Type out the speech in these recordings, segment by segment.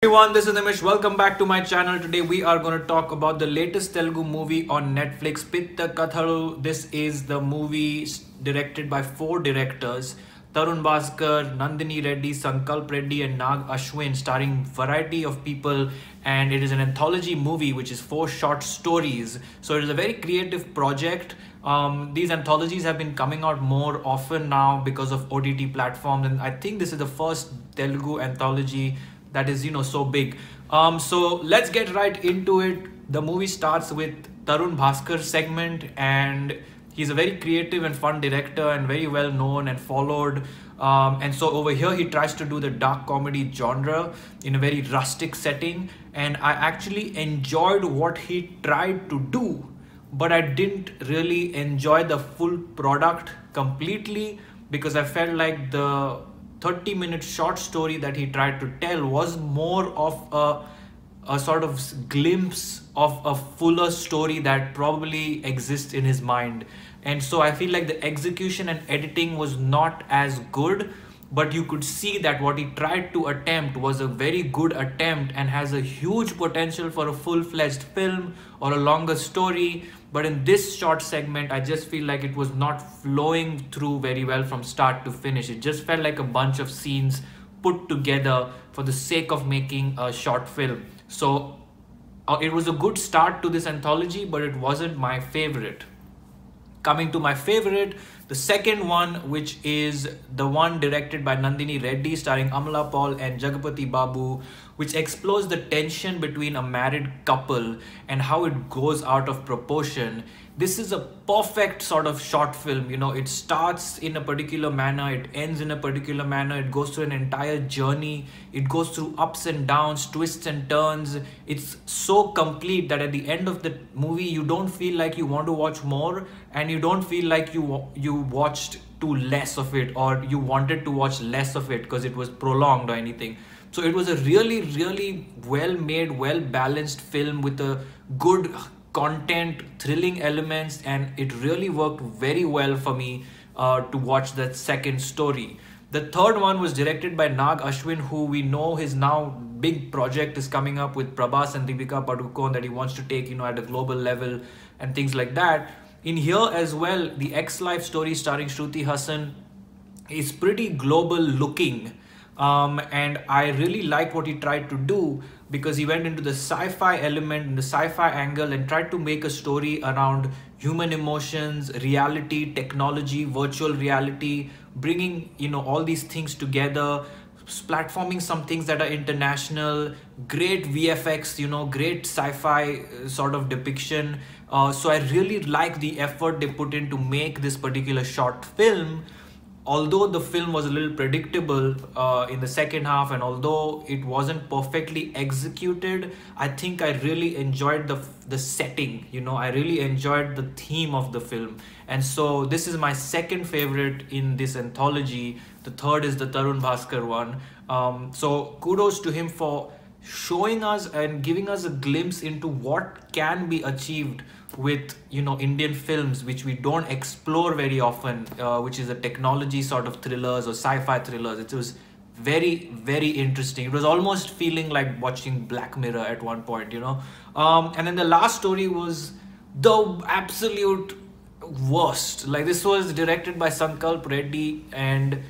Everyone, this is Nimish. Welcome back to my channel. Today we are going to talk about the latest Telugu movie on Netflix, Pitta Kathalu. This is the movie directed by four directors: Tarun Bhaskar, Nandini Reddy, Sankalp Reddy, and Nag Ashwin, starring variety of people. And it is an anthology movie, which is four short stories. So it is a very creative project. These anthologies have been coming out more often now because of OTT platforms, and I think this is the first Telugu anthology that is so big. So let's get right into it. The movie starts with Tarun Bhaskar segment, and he's a very creative and fun director and very well known and followed. And so over here he tries to do the dark comedy genre in a very rustic setting, and I actually enjoyed what he tried to do, but I didn't really enjoy the full product completely because I felt like the 30-minute short story that he tried to tell was more of a sort of glimpse of a fuller story that probably exists in his mind. And so I feel like the execution and editing was not as good, but you could see that what he tried to attempt was a very good attempt and has a huge potential for a full-fledged film or a longer story. But in this short segment, I just feel like it was not flowing through very well from start to finish. It just felt like a bunch of scenes put together for the sake of making a short film. So it was a good start to this anthology, but it wasn't my favorite. Coming to my favorite, the second one, which is the one directed by Nandini Reddy, starring Amala Paul and Jagapati Babu, which explores the tension between a married couple and how it goes out of proportion. This is a perfect sort of short film. It starts in a particular manner, it ends in a particular manner, it goes through an entire journey, it goes through ups and downs, twists and turns. It's so complete that at the end of the movie, you don't feel like you want to watch more, and you don't feel like you watched too less of it, or you wanted to watch less of it because it was prolonged or anything. So it was a really, really well made, well balanced film with a good content, thrilling elements, and it really worked very well for me to watch that second story. The third one was directed by Nag Ashwin, who we know his now big project is coming up with Prabhas and Deepika Padukone that he wants to take at a global level and things like that. In here as well, the ex-life story starring Shruti Hassan is pretty global looking. And I really like what he tried to do because he went into the sci-fi element and the sci-fi angle and tried to make a story around human emotions, reality, technology, virtual reality, bringing all these things together, platforming some things that are international, great VFX, great sci-fi sort of depiction. So I really like the effort they put in to make this particular short film. Although the film was a little predictable in the second half, and although it wasn't perfectly executed, I think I really enjoyed the setting. I really enjoyed the theme of the film. And so this is my second favorite in this anthology. The third is the Tarun Bhaskar one. So kudos to him for showing us and giving us a glimpse into what can be achieved with Indian films, which we don't explore very often, which is a technology sort of thrillers or sci-fi thrillers. It was very, very interesting. It was almost feeling like watching Black Mirror at one point. And then the last story was the absolute worst. Like, this was directed by Sankalp Reddy, and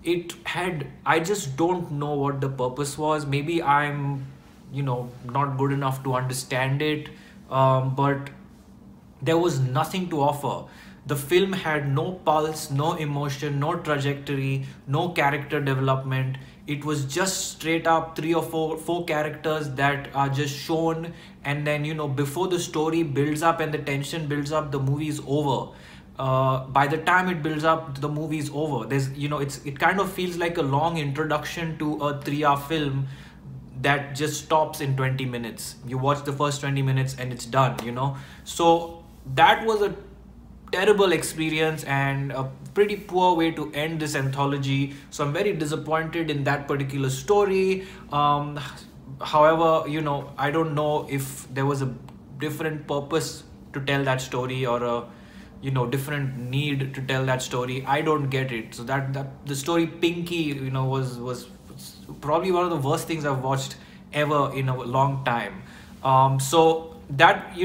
I just don't know what the purpose was. Maybe I'm not good enough to understand it, but there was nothing to offer. The film had no pulse, no emotion, no trajectory, no character development. It was just straight up three or four characters that are just shown, and then before the story builds up and the tension builds up, the movie is over. By the time it builds up, the movie is over. It kind of feels like a long introduction to a 3-hour film that just stops in 20 minutes. You watch the first 20 minutes and it's done. So that was a terrible experience and a pretty poor way to end this anthology. So I'm very disappointed in that particular story. However, I don't know if there was a different purpose to tell that story, or a different need to tell that story. I don't get it. So that the story Pinky was probably one of the worst things I've watched ever in a long time. So that,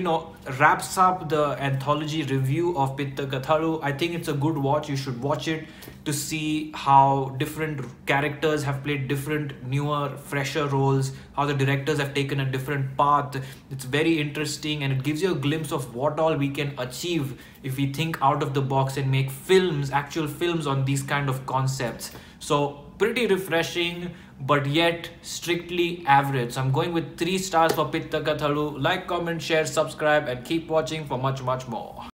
wraps up the anthology review of Pitta Katharu. I think it's a good watch. You should watch it to see how different characters have played different, newer, fresher roles, how the directors have taken a different path. It's very interesting, and it gives you a glimpse of what all we can achieve if we think out of the box and make films, actual films on these kind of concepts. So pretty refreshing, but yet strictly average. So I'm going with 3 stars for Pitta Kathalu. Like, comment, share, subscribe, and keep watching for much more.